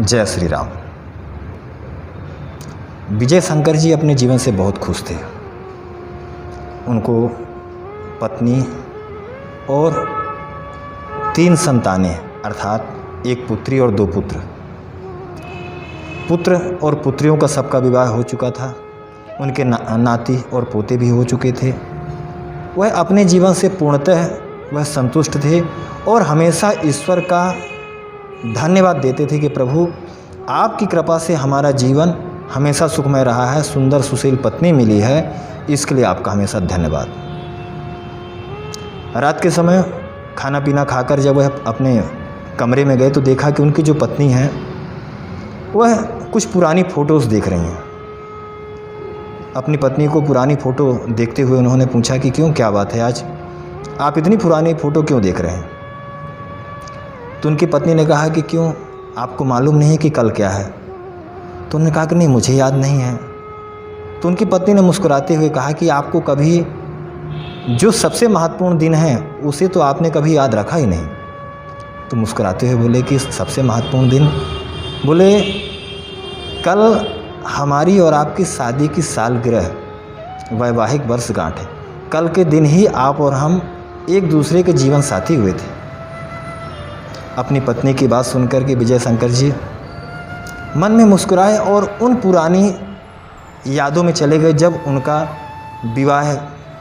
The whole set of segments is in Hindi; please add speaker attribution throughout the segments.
Speaker 1: जय श्री राम। विजय शंकर जी अपने जीवन से बहुत खुश थे। उनको पत्नी और 3 संतानें अर्थात एक पुत्री और 2 पुत्र। पुत्र और पुत्रियों का सबका विवाह हो चुका था। उनके नाती और पोते भी हो चुके थे। वह अपने जीवन से पूर्णतः वह संतुष्ट थे और हमेशा ईश्वर का धन्यवाद देते थे कि प्रभु आपकी कृपा से हमारा जीवन हमेशा सुखमय रहा है, सुंदर सुशील पत्नी मिली है, इसके लिए आपका हमेशा धन्यवाद। रात के समय खाना पीना खाकर जब वह अपने कमरे में गए तो देखा कि उनकी जो पत्नी है वह कुछ पुरानी फ़ोटोज़ देख रही हैं। अपनी पत्नी को पुरानी फ़ोटो देखते हुए उन्होंने पूछा कि क्यों, क्या बात है, आज आप इतनी पुरानी फ़ोटो क्यों देख रहे हैं? तो उनकी पत्नी ने कहा कि क्यों, आपको मालूम नहीं है कि कल क्या है? तो उन्होंने कहा कि नहीं, मुझे याद नहीं है। तो उनकी पत्नी ने मुस्कुराते हुए कहा कि आपको कभी जो सबसे महत्वपूर्ण दिन है उसे तो आपने कभी याद रखा ही नहीं। तो मुस्कुराते हुए बोले कि सबसे महत्वपूर्ण दिन, बोले कल हमारी और आपकी शादी की सालगिरह, वैवाहिक वर्षगांठ है। कल के दिन ही आप और हम एक दूसरे के जीवन साथी हुए थे। अपनी पत्नी की बात सुनकर के विजय शंकर जी मन में मुस्कुराए और उन पुरानी यादों में चले गए जब उनका विवाह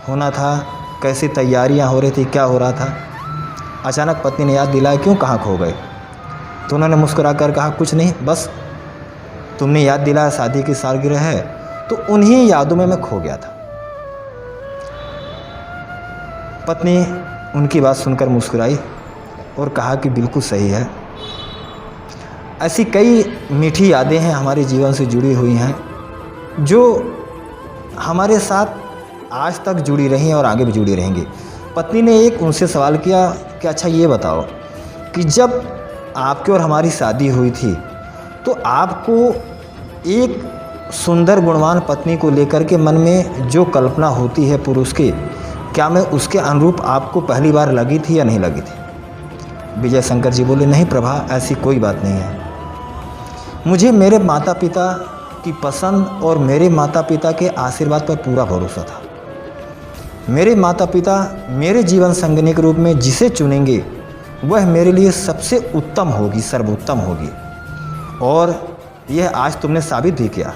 Speaker 1: होना था, कैसी तैयारियां हो रही थी, क्या हो रहा था। अचानक पत्नी ने याद दिलाया, क्यों, कहाँ खो गए? तो उन्होंने मुस्कुरा कर कहा, कुछ नहीं, बस तुमने याद दिलाया शादी की सालगिरह है, तो उन्हीं यादों में मैं खो गया था। पत्नी उनकी बात सुनकर मुस्कुराई और कहा कि बिल्कुल सही है। ऐसी कई मीठी यादें हैं हमारे जीवन से जुड़ी हुई हैं जो हमारे साथ आज तक जुड़ी रही हैं और आगे भी जुड़ी रहेंगी। पत्नी ने एक उनसे सवाल किया कि अच्छा ये बताओ कि जब आपकी और हमारी शादी हुई थी तो आपको एक सुंदर गुणवान पत्नी को लेकर के मन में जो कल्पना होती है पुरुष की, क्या मैं उसके अनुरूप आपको पहली बार लगी थी या नहीं लगी थी? विजय शंकर जी बोले, नहीं प्रभा, ऐसी कोई बात नहीं है। मुझे मेरे माता पिता की पसंद और मेरे माता पिता के आशीर्वाद पर पूरा भरोसा था। मेरे माता पिता मेरे जीवन संगिनी के रूप में जिसे चुनेंगे वह मेरे लिए सबसे उत्तम होगी, सर्वोत्तम होगी, और यह आज तुमने साबित भी किया।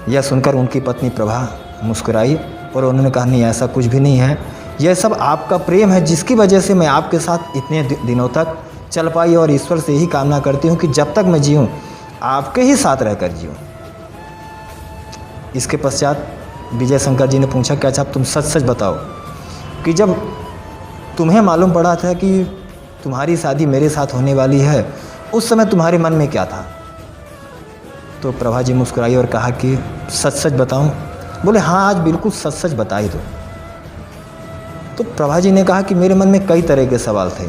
Speaker 1: यह सुनकर उनकी पत्नी प्रभा मुस्कुराई और उन्होंने कहा, नहीं, ऐसा कुछ भी नहीं है, यह सब आपका प्रेम है जिसकी वजह से मैं आपके साथ इतने दिनों तक चल पाई और ईश्वर से यही कामना करती हूँ कि जब तक मैं जीऊँ आपके ही साथ रहकर जीऊँ। इसके पश्चात विजय शंकर जी ने पूछा कि अच्छा अब तुम सच सच बताओ कि जब तुम्हें मालूम पड़ा था कि तुम्हारी शादी मेरे साथ होने वाली है, उस समय तुम्हारे मन में क्या था? तो प्रभा जी मुस्कुराई और कहा कि सच सच बताऊं? बोले हाँ, आज बिल्कुल सच सच बता ही दो। तो प्रभा जी ने कहा कि मेरे मन में कई तरह के सवाल थे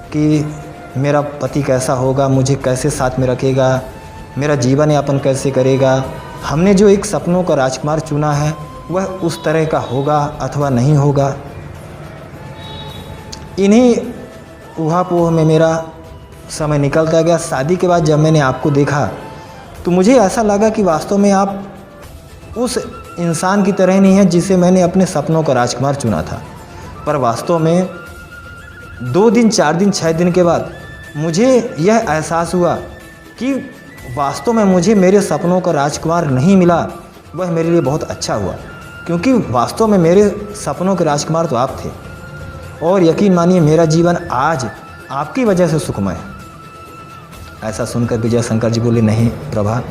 Speaker 1: कि मेरा पति कैसा होगा, मुझे कैसे साथ में रखेगा, मेरा जीवन यापन कैसे करेगा, हमने जो एक सपनों का राजकुमार चुना है वह उस तरह का होगा अथवा नहीं होगा। इन्हीं ऊहापोह में मेरा समय निकलता गया। शादी के बाद जब मैंने आपको देखा तो मुझे ऐसा लगा कि वास्तव में आप उस इंसान की तरह नहीं है जिसे मैंने अपने सपनों का राजकुमार चुना था। पर वास्तव में 2 दिन, 4 दिन, 6 दिन के बाद मुझे यह एहसास हुआ कि वास्तव में मुझे मेरे सपनों का राजकुमार नहीं मिला, वह मेरे लिए बहुत अच्छा हुआ, क्योंकि वास्तव में मेरे सपनों के राजकुमार तो आप थे। और यकीन मानिए मेरा जीवन आज आपकी वजह से सुखमय है। ऐसा सुनकर विजय शंकर जी बोले, नहीं प्रभा,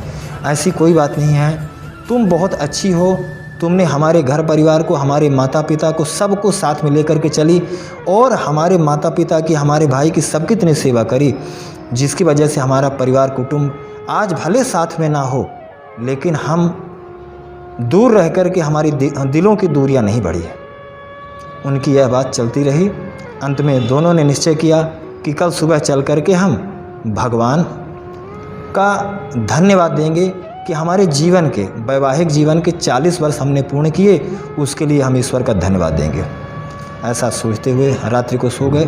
Speaker 1: ऐसी कोई बात नहीं है, तुम बहुत अच्छी हो। तुमने हमारे घर परिवार को, हमारे माता पिता को, सबको साथ में लेकर के चली और हमारे माता पिता की, हमारे भाई की सबकी इतनी सेवा करी जिसकी वजह से हमारा परिवार कुटुंब आज भले साथ में ना हो, लेकिन हम दूर रह कर के हमारी दिलों की दूरियां नहीं बढ़ी है। उनकी यह बात चलती रही। अंत में दोनों ने निश्चय किया कि कल सुबह चल कर के हम भगवान का धन्यवाद देंगे कि हमारे जीवन के, वैवाहिक जीवन के 40 वर्ष हमने पूर्ण किए, उसके लिए हम ईश्वर का धन्यवाद देंगे। ऐसा सोचते हुए रात्रि को सो गए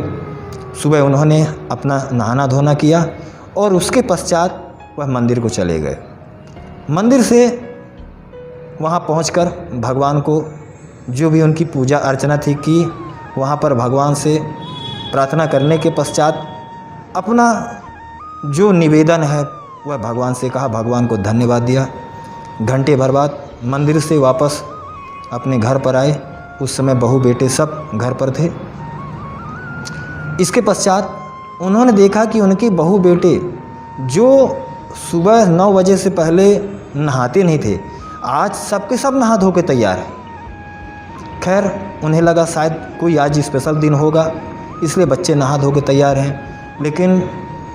Speaker 1: सुबह उन्होंने अपना नहाना धोना किया और उसके पश्चात वह मंदिर को चले गए। मंदिर से वहाँ पहुंचकर भगवान को जो भी उनकी पूजा अर्चना थी की, वहाँ पर भगवान से प्रार्थना करने के पश्चात अपना जो निवेदन है वह भगवान से कहा, भगवान को धन्यवाद दिया। घंटे भर बाद मंदिर से वापस अपने घर पर आए। उस समय बहू बेटे सब घर पर थे। इसके पश्चात उन्होंने देखा कि उनके बहू बेटे जो सुबह 9 बजे से पहले नहाते नहीं थे, आज सबके सब नहा धो के तैयार हैं। खैर उन्हें लगा शायद कोई आज स्पेशल दिन होगा, इसलिए बच्चे नहा धो के तैयार हैं। लेकिन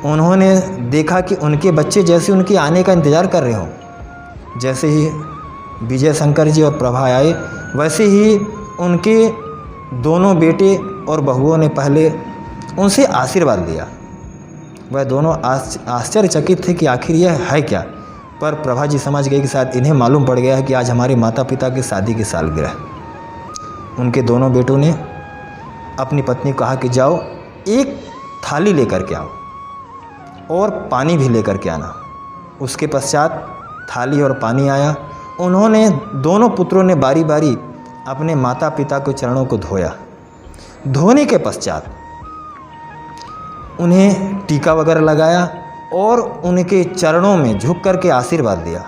Speaker 1: उन्होंने देखा कि उनके बच्चे जैसे उनके आने का इंतज़ार कर रहे हों। जैसे ही विजय शंकर जी और प्रभा आए, वैसे ही उनके दोनों बेटे और बहुओं ने पहले उनसे आशीर्वाद लिया। वह दोनों आश्चर्यचकित थे कि आखिर यह है क्या, पर प्रभा जी समझ गए कि शायद इन्हें मालूम पड़ गया है कि आज हमारे माता पिता की शादी की सालगिरह है। उनके दोनों बेटों ने अपनी पत्नी को कहा कि जाओ एक थाली लेकर के आओ और पानी भी लेकर के आना। उसके पश्चात थाली और पानी आया। उन्होंने दोनों पुत्रों ने बारी बारी अपने माता पिता के चरणों को धोया। धोने के पश्चात उन्हें टीका वगैरह लगाया और उनके चरणों में झुक कर के आशीर्वाद दिया।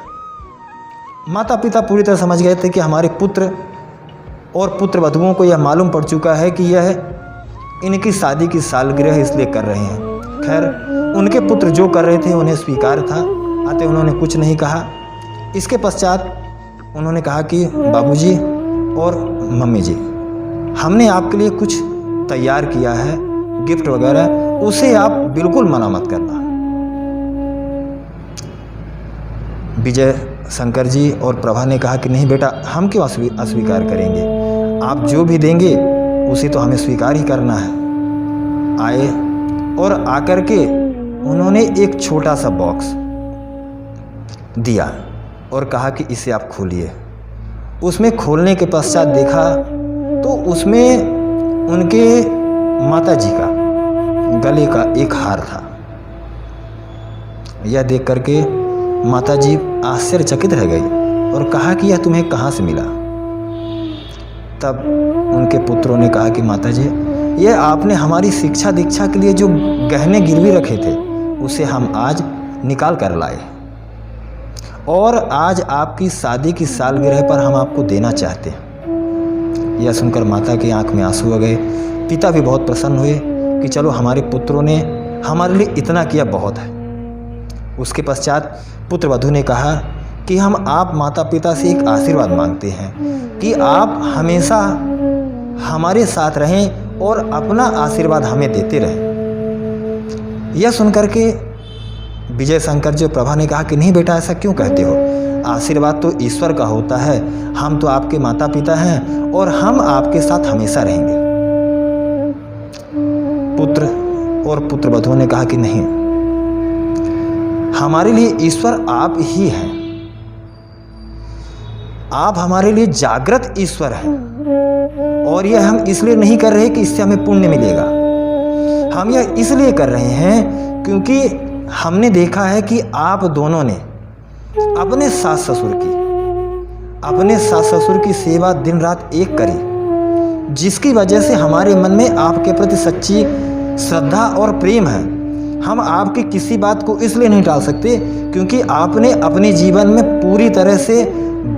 Speaker 1: माता पिता पूरी तरह समझ गए थे कि हमारे पुत्र और पुत्र वधुओं को यह मालूम पड़ चुका है कि यह इनकी शादी की सालगिरह इसलिए कर रहे हैं। खैर उनके पुत्र जो कर रहे थे उन्हें स्वीकार था, अतः उन्होंने कुछ नहीं कहा। इसके पश्चात उन्होंने कहा कि बाबूजी और मम्मी जी, हमने आपके लिए कुछ तैयार किया है, गिफ्ट वगैरह, उसे आप बिल्कुल मना मत करना। विजय शंकर जी और प्रभा ने कहा कि नहीं बेटा, हम क्यों अस्वीकार करेंगे, आप जो भी देंगे उसे तो हमें स्वीकार ही करना है। आए और आकर के उन्होंने एक छोटा सा बॉक्स दिया और कहा कि इसे आप खोलिए। उसमें खोलने के पश्चात देखा तो उसमें उनके माता जी का गले का एक हार था। यह देख करके माता जी आश्चर्यचकित रह गई और कहा कि यह तुम्हें कहाँ से मिला। तब उनके पुत्रों ने कहा कि माता जी, यह आपने हमारी शिक्षा दीक्षा के लिए जो गहने गिरवी रखे थे उसे हम आज निकाल कर लाए और आज आपकी शादी की सालगिरह पर हम आपको देना चाहते हैं। यह सुनकर माता की आंख में आंसू आ गए। पिता भी बहुत प्रसन्न हुए कि चलो हमारे पुत्रों ने हमारे लिए इतना किया, बहुत है। उसके पश्चात पुत्र वधू ने कहा कि हम आप माता पिता से एक आशीर्वाद मांगते हैं कि आप हमेशा हमारे साथ रहें और अपना आशीर्वाद हमें देते रहें। यह सुनकर के विजय शंकर जी और प्रभा ने कहा कि नहीं बेटा, ऐसा क्यों कहते हो, आशीर्वाद तो ईश्वर का होता है, हम तो आपके माता पिता हैं और हम आपके साथ हमेशा रहेंगे। पुत्र और पुत्र वधुओं ने कहा कि नहीं, हमारे लिए ईश्वर आप ही हैं, आप हमारे लिए जागृत ईश्वर हैं और यह हम इसलिए नहीं कर रहे कि इससे हमें पुण्य मिलेगा। हम यह इसलिए कर रहे हैं क्योंकि हमने देखा है कि आप दोनों ने अपने सास ससुर की सेवा दिन रात एक करी, जिसकी वजह से हमारे मन में आपके प्रति सच्ची श्रद्धा और प्रेम है। हम आपकी किसी बात को इसलिए नहीं टाल सकते क्योंकि आपने अपने जीवन में पूरी तरह से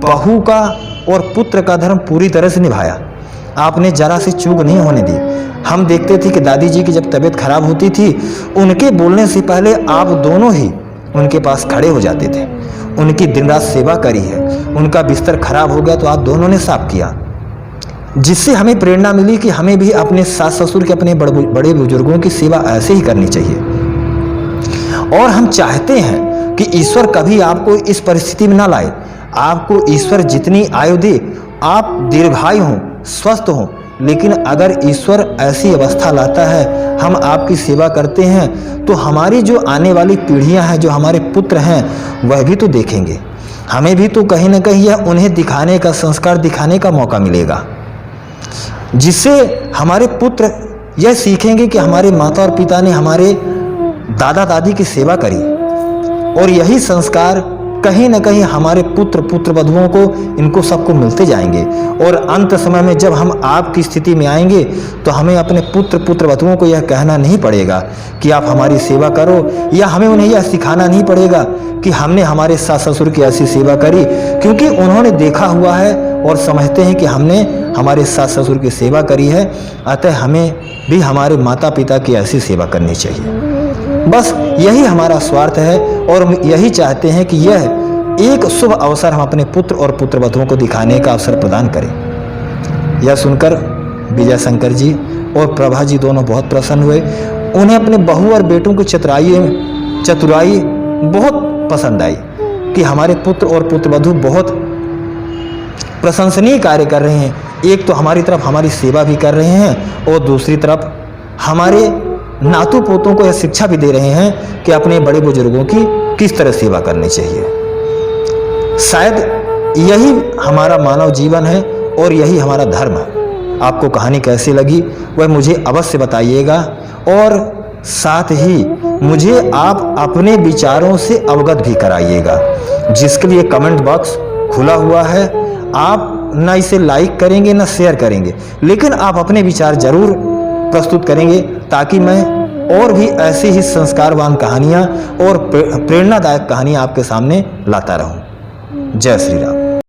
Speaker 1: बहू का और पुत्र का धर्म पूरी तरह से निभाया। आपने जरा सी चूक नहीं होने दी। हम देखते थे कि दादी जी की जब तबीयत खराब होती थी, उनके बोलने से पहले आप दोनों ही उनके पास खड़े हो जाते थे। उनकी दिन रात सेवा करी है। उनका बिस्तर खराब हो गया तो आप दोनों ने साफ किया, जिससे हमें प्रेरणा मिली कि हमें भी अपने सास ससुर के, अपने बड़े बुजुर्गों की सेवा ऐसे ही करनी चाहिए। और हम चाहते हैं कि ईश्वर कभी आपको इस परिस्थिति में ना लाए। आपको ईश्वर जितनी आयु दे, आप दीर्घायु हों, स्वस्थ हों, लेकिन अगर ईश्वर ऐसी अवस्था लाता है, हम आपकी सेवा करते हैं, तो हमारी जो आने वाली पीढ़ियां हैं, जो हमारे पुत्र हैं, वह भी तो देखेंगे। हमें भी तो कहीं ना कहीं यह उन्हें दिखाने का, संस्कार दिखाने का मौका मिलेगा, जिससे हमारे पुत्र यह सीखेंगे कि हमारे माता और पिता ने हमारे दादा दादी की सेवा करी, और यही संस्कार कहीं न कहीं हमारे पुत्र पुत्र वधुओं को, इनको सबको मिलते जाएंगे। और अंत समय में जब हम आपकी स्थिति में आएंगे तो हमें अपने पुत्र पुत्र वधुओं को यह कहना नहीं पड़ेगा कि आप हमारी सेवा करो, या हमें उन्हें यह सिखाना नहीं पड़ेगा कि हमने हमारे सास ससुर की ऐसी सेवा करी, क्योंकि उन्होंने देखा हुआ है और समझते हैं कि हमने हमारे सास ससुर की सेवा करी है, अतः हमें भी हमारे माता पिता की ऐसी सेवा करनी चाहिए। बस यही हमारा स्वार्थ है, और हम यही चाहते हैं कि यह एक शुभ अवसर हम अपने पुत्र और पुत्र वधुओं को दिखाने का अवसर प्रदान करें। यह सुनकर विजय शंकर जी और प्रभा जी दोनों बहुत प्रसन्न हुए। उन्हें अपने बहू और बेटों की चतुराई बहुत पसंद आई कि हमारे पुत्र और पुत्र वधु बहुत प्रशंसनीय कार्य कर रहे हैं। एक तो हमारी तरफ हमारी सेवा भी कर रहे हैं, और दूसरी तरफ हमारे नातू पोतों को यह शिक्षा भी दे रहे हैं कि अपने बड़े बुजुर्गों की किस तरह सेवा करनी चाहिए। शायद यही हमारा मानव जीवन है और यही हमारा धर्म है। आपको कहानी कैसी लगी वह मुझे अवश्य बताइएगा, और साथ ही मुझे आप अपने विचारों से अवगत भी कराइएगा, जिसके लिए कमेंट बॉक्स खुला हुआ है। आप ना इसे लाइक करेंगे ना शेयर करेंगे, लेकिन आप अपने विचार जरूर प्रस्तुत करेंगे, ताकि मैं और भी ऐसी ही संस्कारवान कहानियाँ और प्रेरणादायक कहानियाँ आपके सामने लाता रहूं। जय श्री राम।